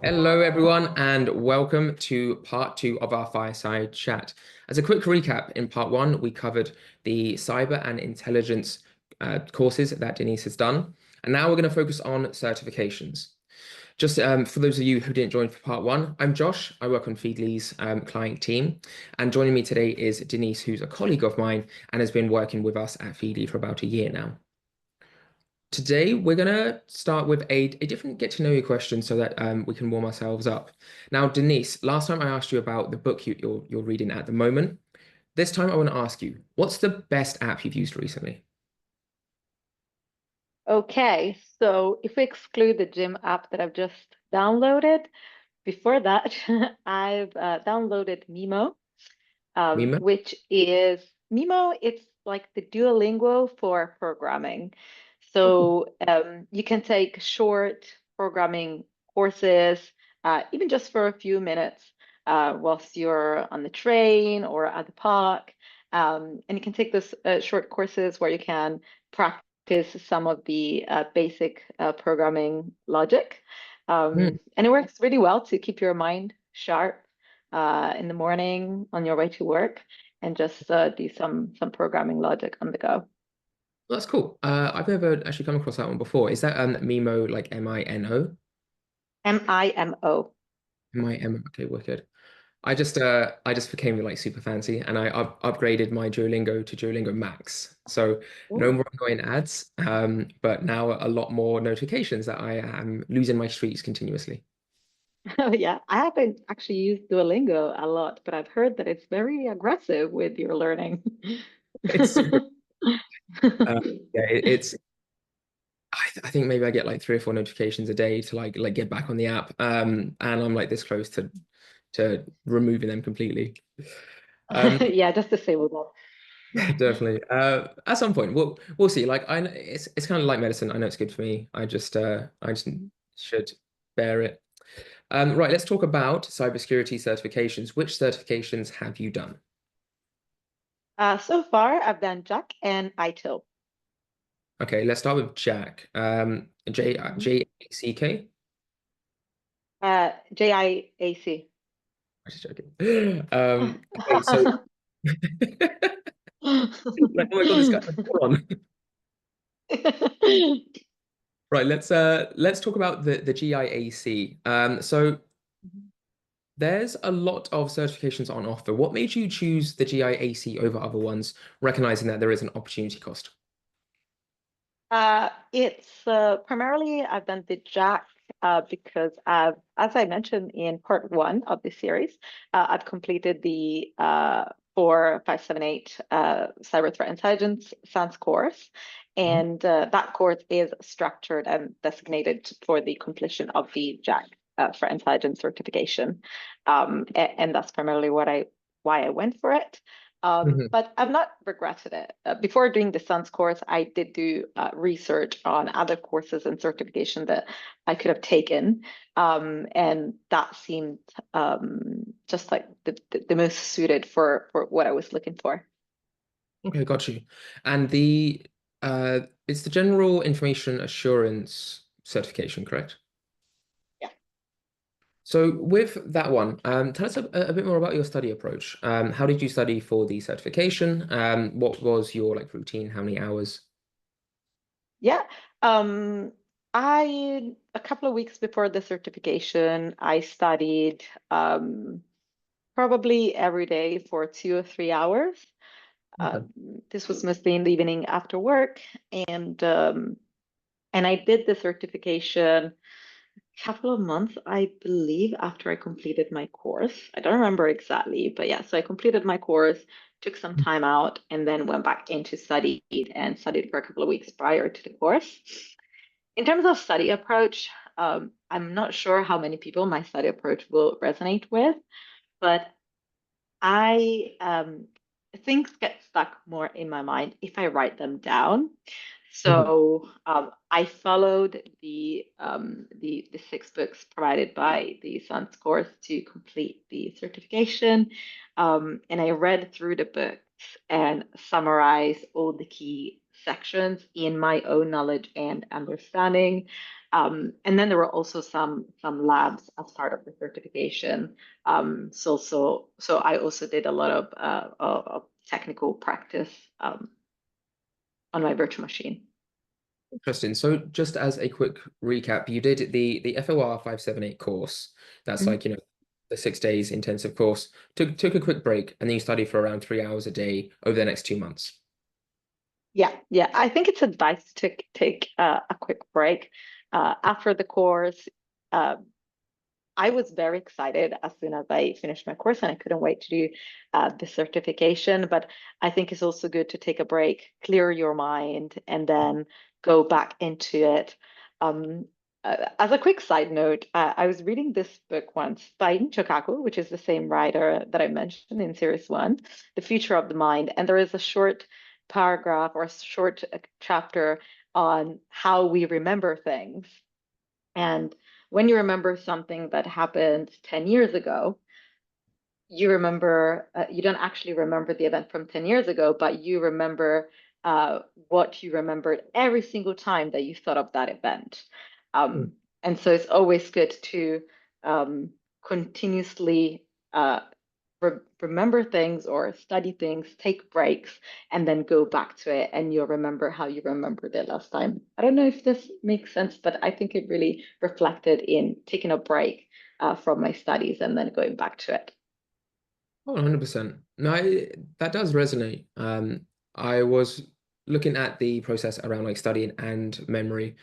Hello, everyone, and welcome to part two of our Fireside chat. As a quick recap, in part one, we covered the cyber and intelligence courses that Denise has done. And now we're going to focus on certifications. Just for those of you who didn't join for part one, I'm Josh. I work on Feedly's client team. And joining me today is Denise, who's a colleague of mine and has been working with us at Feedly for about a year now. Today, we're going to start with a different get to know you question so that we can warm ourselves up. Now, Denise, last time I asked you about the book you're reading at the moment. This time, I want to ask you, what's the best app you've used recently? Okay, so if we exclude the gym app that I've just downloaded, before that, I've downloaded Mimo, Mimo? which is Mimo, it's like the Duolingo for programming. So you can take short programming courses, even just for a few minutes, whilst you're on the train or at the park. And you can take those short courses where you can practice some of the basic programming logic. Hmm, And it works really well to keep your mind sharp in the morning on your way to work and just do some programming logic on the go. that's cool. I've never actually come across that one before. Is that Mimo like Mino? Mimo. Mimo. Okay, wicked. I just became like super fancy and I upgraded my Duolingo to Duolingo Max. So no Ooh. more annoying ads, but now a lot more notifications that I am losing my streaks continuously. Yeah, I haven't actually used Duolingo a lot, but I've heard that it's very aggressive with your learning. It's super, uh, yeah, I think maybe I get like 3 or 4 notifications a day to like get back on the app. And I'm like this close to removing them completely. Um, Yeah, just disable that. Definitely. At some point, we'll see. Like it's kind of like medicine. I know it's good for me. I just should bear it. Right, let's talk about cybersecurity certifications. Which certifications have you done? So far, I've done Jack and ITIL. Okay, let's start with Jack. Mhm. JACK. JIAC. I'm just joking. Okay, so like, oh my God, this guy's a moron. Right, let's talk about the GIAC. So there's a lot of certifications on offer. What made you choose the GIAC over other ones, recognizing that there is an opportunity cost? It's primarily I've done the Jack because as I mentioned in part one of the series, I've completed the 4578 Cyber Threat Intelligence SANS course, Mhm. and that course is structured and designated for the completion of the Jack Threat Intelligence certification, and that's primarily why I went for it. Mhm. But I've not regretted it. Before doing the SUNS course, I did do research on other courses and certification that I could have taken. And that seemed just like the most suited for what I was looking for. Okay, got you. And it's the General Information Assurance certification, correct? Yeah. So with that one, tell us a bit more about your study approach. How did you study for the certification? What was your like routine? How many hours? Yeah. A couple of weeks before the certification, I studied probably every day for 2 or 3 hours. Uh, Okay. this was mostly in the evening after work, and um, and I did the certification a couple of months, I believe, after I completed my course. I don't remember exactly, but yeah, so I completed my course, took some time out, and then went back into studied and studied for a couple of weeks prior to the course. In terms of study approach, I'm not sure how many people my study approach will resonate with, but I things get stuck more in my mind if I write them down. Mhm. So I followed the 6 books provided by the SUNS course to complete the certification, and I read through the books and summarized all the key sections in my own knowledge and understanding. And then there were also some labs as part of the certification. So I also did a lot of technical practice on my virtual machine. Interesting. So just as a quick recap, you did the FOR 578 course. That's Mhm. like, the 6 days intensive course. Took a quick break, and then you study for around 3 hours a day over the next 2 months. Yeah. I think it's advised to take a quick break after the course. Uh, I was very excited as soon as I finished my course, and I couldn't wait to do the certification. But I think it's also good to take a break, clear your mind, and then go back into it. Um, as a quick side note, I was reading this book once by Chokaku, which is the same writer that I mentioned in series one, The Future of the Mind. And there is a short paragraph or a short chapter on how we remember things. And when you remember something that happened 10 years ago, you remember, you don't actually remember the event from 10 years ago, but you remember what you remembered every single time that you thought of that event. Mm. And so it's always good to continuously remember things or study things, take breaks, and then go back to it, and you'll remember how you remembered it last time. I don't know if this makes sense, but I think it really reflected in taking a break from my studies and then going back to it. Oh, 100%. No, that does resonate. I was looking at the process around like studying and memory,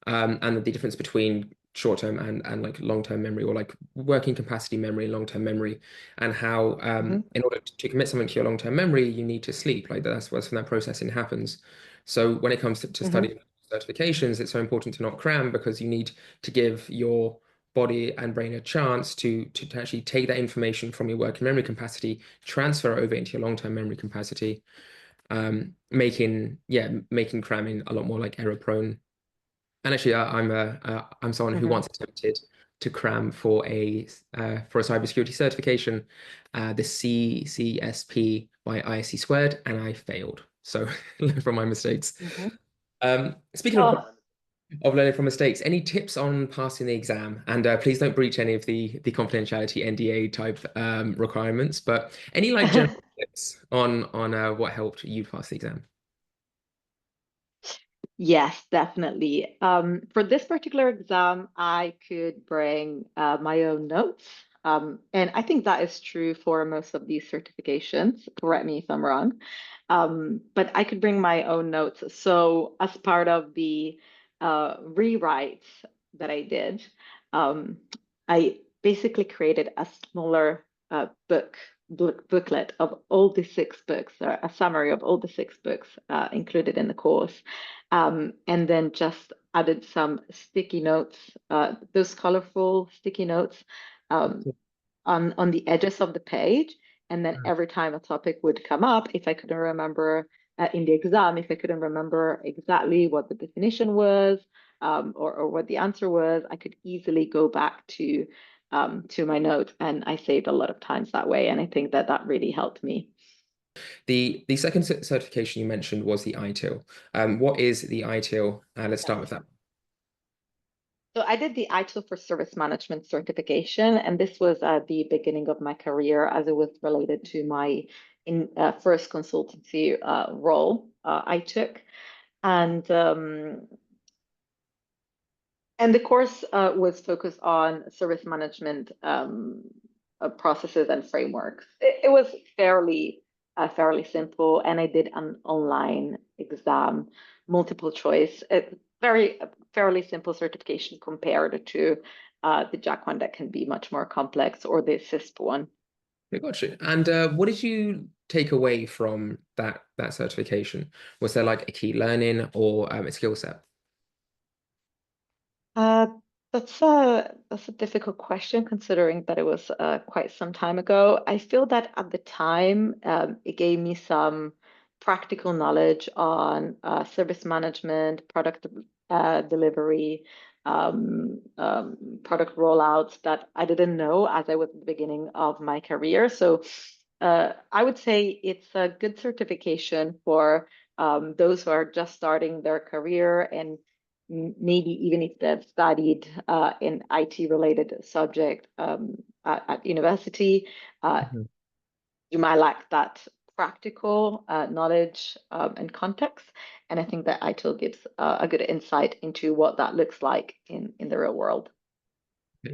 and the difference between short-term and like long-term memory, or like working capacity memory and long-term memory, and how Mhm, in order to commit something to your long-term memory, you need to sleep. Like that's when that processing happens. So when it comes to mhm, studying certifications, it's so important to not cram, because you need to give your body and brain a chance to actually take that information from your working memory capacity, transfer it over into your long-term memory capacity, making cramming a lot more like error prone. And actually, I'm someone who mhm. once attempted to cram for a cybersecurity certification, the CCSP by ISC squared, and I failed. So learn from my mistakes. Mhm. Speaking Oh, of learning from mistakes, any tips on passing the exam? And please don't breach any of the confidentiality NDA type requirements. But any like general tips on what helped you pass the exam? yes, definitely. For this particular exam, I could bring my own notes. And I think that is true for most of these certifications. Correct me if I'm wrong. But I could bring my own notes. So, as part of the rewrites that I did, um, I basically created a smaller booklet of all the six books, or a summary of all the six books included in the course, and then just added some sticky notes, those colorful sticky notes um, on the edges of the page. And then every time a topic would come up, if I couldn't remember in the exam, if I couldn't remember exactly what the definition was, or what the answer was, I could easily go back to my notes, and I saved a lot of times that way. And I think that that really helped me. The second certification you mentioned was the ITIL. What is the ITIL? Let's start with that. So I did the ITIL for Service Management certification, and this was at the beginning of my career, as it was related to my first consultancy role I took. And um, and the course was focused on service management processes and frameworks. It was fairly simple, and I did an online exam, multiple choice. Very fairly simple certification compared to the GIAC one that can be much more complex, or the CISP one. I got you. And what did you take away from that certification? Was there like a key learning or a skill set? Uh, that's a difficult question considering that it was quite some time ago. I feel that at the time it gave me some practical knowledge on service management, product delivery, product rollouts that I didn't know as I was at the beginning of my career. So I would say it's a good certification for those who are just starting their career and maybe even if they've studied an IT related subject at university, Mhm. you might lack that practical knowledge and context. And I think that ITIL gives a good insight into what that looks like in the real world.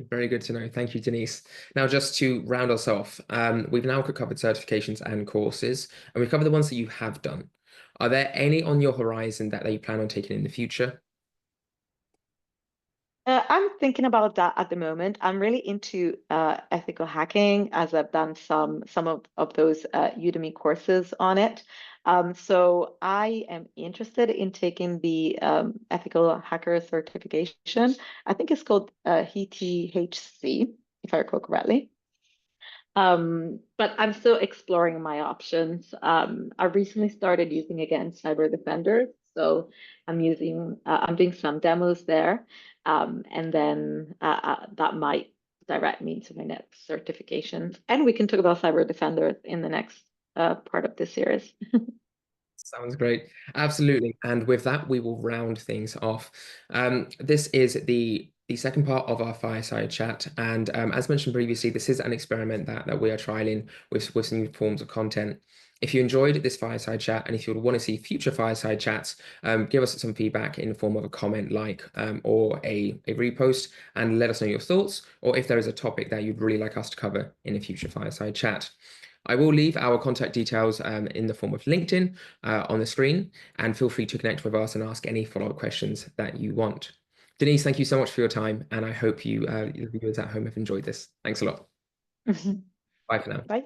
Very good to know. Thank you, Denise. Now, just to round us off, we've now covered certifications and courses, and we've covered the ones that you have done. Are there any on your horizon that you plan on taking in the future? I'm thinking about that at the moment. I'm really into ethical hacking as I've done some of those Udemy courses on it. So I am interested in taking the ethical hacker certification. I think it's called ETHC, if I recall correctly. But I'm still exploring my options. I recently started using again Cyber Defender, so I'm doing some demos there, and then that might direct me to my next certifications. And we can talk about Cyber Defender in the next part of this series. Sounds great. Absolutely. And with that, we will round things off. This is the second part of our fireside chat. And as mentioned previously, this is an experiment that we are trialing with some new forms of content. If you enjoyed this fireside chat and if you want to see future fireside chats, give us some feedback in the form of a comment, or a repost, and let us know your thoughts, or if there is a topic that you'd really like us to cover in a future fireside chat. I will leave our contact details in the form of LinkedIn on the screen, and feel free to connect with us and ask any follow-up questions that you want. Denise, thank you so much for your time, and I hope the viewers at home have enjoyed this. Thanks a lot. Bye for now. Bye.